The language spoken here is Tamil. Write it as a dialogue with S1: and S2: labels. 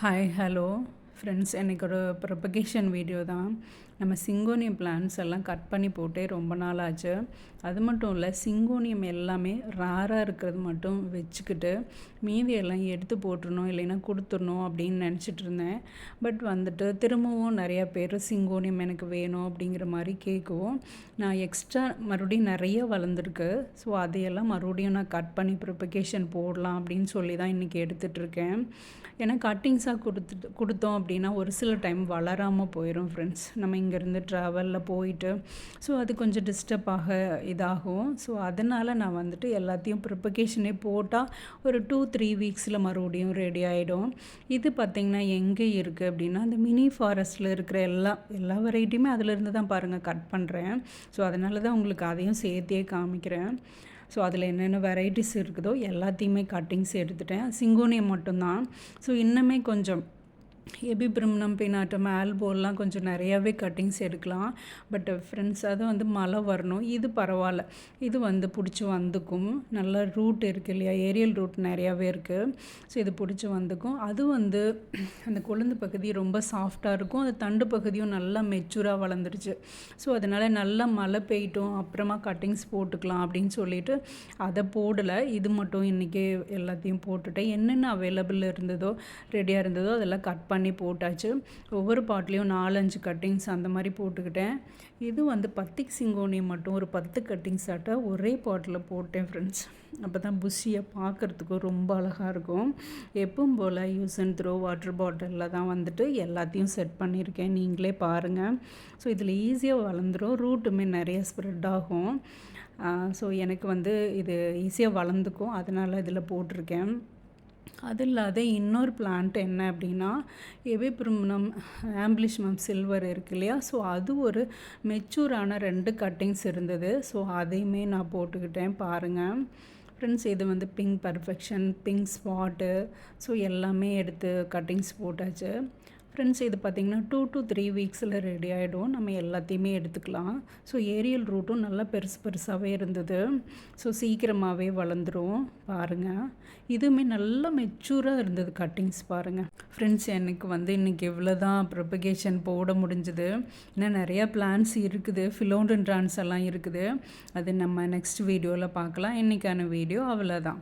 S1: ஹாய் ஹலோ ஃப்ரெண்ட்ஸ், எனக்கு ஒரு ப்ரொபகேஷன் வீடியோ தான். நம்ம சிங்கோனியம் பிளான்ஸ் எல்லாம் கட் பண்ணி போட்டே ரொம்ப நாள் ஆச்சு. அது மட்டும் இல்லை, சிங்கோனியம் எல்லாமே ரேராக இருக்கிறது மட்டும் வச்சுக்கிட்டு மீதி எல்லாம் எடுத்து போட்டுருணும், இல்லைன்னா கொடுத்துடணும் அப்படின்னு நினச்சிட்டு இருந்தேன். பட் வந்துட்டு திரும்பவும் நிறையா பேர் சிங்கோனியம் எனக்கு வேணும் அப்படிங்கிற மாதிரி கேட்கவும், நான் எக்ஸ்ட்ரா மறுபடியும் நிறைய வளர்ந்துருக்கு. ஸோ அதையெல்லாம் மறுபடியும் நான் கட் பண்ணி ப்ரொபகேஷன் போடலாம் அப்படின்னு சொல்லி தான் இன்றைக்கி எடுத்துகிட்ருக்கேன். ஏன்னா கட்டிங்ஸாக கொடுத்தோம் அப்படின்னா ஒரு சில டைம் வளராமல் போயிடும் ஃப்ரெண்ட்ஸ். நம்ம இங்கேருந்து ட்ராவலில் போயிட்டு ஸோ அது கொஞ்சம் டிஸ்டர்ப் இதாகும். ஸோ அதனால் நான் வந்துட்டு எல்லாத்தையும் ப்ரிப்பகேஷனே போட்டால் ஒரு 2-3 வீக்ஸில் மறுபடியும் ரெடி ஆகிடும். இது பார்த்திங்கன்னா எங்கே இருக்குது அப்படின்னா, அந்த மினி ஃபாரஸ்ட்டில் இருக்கிற எல்லா வெரைட்டியுமே அதிலிருந்து தான் பாருங்கள் கட் பண்ணுறேன். ஸோ அதனால தான் உங்களுக்கு அதையும் சேர்த்தே காமிக்கிறேன். ஸோ அதில் என்னென்ன வெரைட்டிஸ் இருக்குதோ எல்லாத்தையுமே கட்டிங்ஸ் எடுத்துட்டேன். சிங்கோனியம் மட்டும்தான். ஸோ இன்னுமே கொஞ்சம் எபிப்ரிம்னம் பினாட்டம் ஆல்போலாம் கொஞ்சம் நிறையாவே கட்டிங்ஸ் எடுக்கலாம். பட் ஃப்ரெண்ட்ஸ் அது வந்து மழை வரணும். இது பரவாயில்ல, இது வந்து பிடிச்சி வந்துக்கும். நல்ல ரூட் இருக்குது இல்லையா, ஏரியல் ரூட் நிறையாவே இருக்குது. ஸோ இது பிடிச்சி வந்துக்கும். அது வந்து அந்த கொழுந்து பகுதி ரொம்ப சாஃப்டாக இருக்கும். அந்த தண்டு பகுதியும் நல்லா மெச்சூராக வளர்ந்துருச்சு. ஸோ அதனால் நல்லா மழை பெய்யட்டும், அப்புறமா கட்டிங்ஸ் போட்டுக்கலாம் அப்படின்னு சொல்லிட்டு அதை போடலை. இது மட்டும் இன்றைக்கி எல்லாத்தையும் போட்டுட்டேன். என்னென்ன அவைலபிள் இருந்ததோ ரெடியாக இருந்ததோ அதெல்லாம் கட் பண்ணி போட்டாச்சு. ஒவ்வொரு பாட்லேயும் 4-5 கட்டிங்ஸ் அந்த மாதிரி போட்டுக்கிட்டேன். இது வந்து பத்திக் சிங்கோனியம் மட்டும் ஒரு 10 கட்டிங்ஸ் ஆட்ட ஒரே பாட்டில் போட்டேன் ஃப்ரெண்ட்ஸ். அப்போ தான் புஷியாக பார்க்குறதுக்கும் ரொம்ப அழகாக இருக்கும். எப்பவும் போல் யூஸ் அண்ட் த்ரோ வாட்டர் பாட்டிலில் தான் வந்துட்டு எல்லாத்தையும் செட் பண்ணியிருக்கேன். நீங்களே பாருங்கள். ஸோ இதில் ஈஸியாக வளர்ந்துடும், ரூட்டுமே நிறைய ஸ்ப்ரெட் ஆகும். ஸோ எனக்கு வந்து இது ஈஸியாக வளர்ந்துக்கும், அதனால் இதில் போட்டிருக்கேன். அது இல்லாத இன்னொரு பிளான்ட் என்ன அப்படின்னா, எபிப்ரிம்னம் ஆம்பிலிஷ்மம் சில்வர் இருக்கு இல்லையா, ஸோ அது ஒரு மெச்சூரான 2 கட்டிங்ஸ் இருந்தது. ஸோ அதையுமே நான் போட்டுக்கிட்டேன் பாருங்கள் ஃப்ரெண்ட்ஸ். இது வந்து pink perfection, pink spot, so எல்லாமே எடுத்து கட்டிங்ஸ் போட்டாச்சு ஃப்ரெண்ட்ஸ். இது பார்த்திங்கன்னா 2 to 3 வீக்ஸில் ரெடி ஆகிடும். நம்ம எல்லாத்தையுமே எடுத்துக்கலாம். ஸோ ஏரியல் ரூட்டும் நல்லா பெருசாகவே இருந்தது. ஸோ சீக்கிரமாகவே வளர்ந்துடும் பாருங்கள். இதுவுமே நல்லா மெச்சூராக இருந்தது கட்டிங்ஸ் பாருங்கள் ஃப்ரெண்ட்ஸ். எனக்கு வந்து இன்றைக்கி இவ்வளோ தான் ப்ரொபகேஷன் போட முடிஞ்சுது. இன்னும் நிறையா பிளான்ஸ் இருக்குது, ஃபிலோண்டன்ட்ரான்ஸ் எல்லாம் இருக்குது. அது நம்ம நெக்ஸ்ட் வீடியோவில் பார்க்கலாம். இன்றைக்கான வீடியோ அவ்வளோதான்.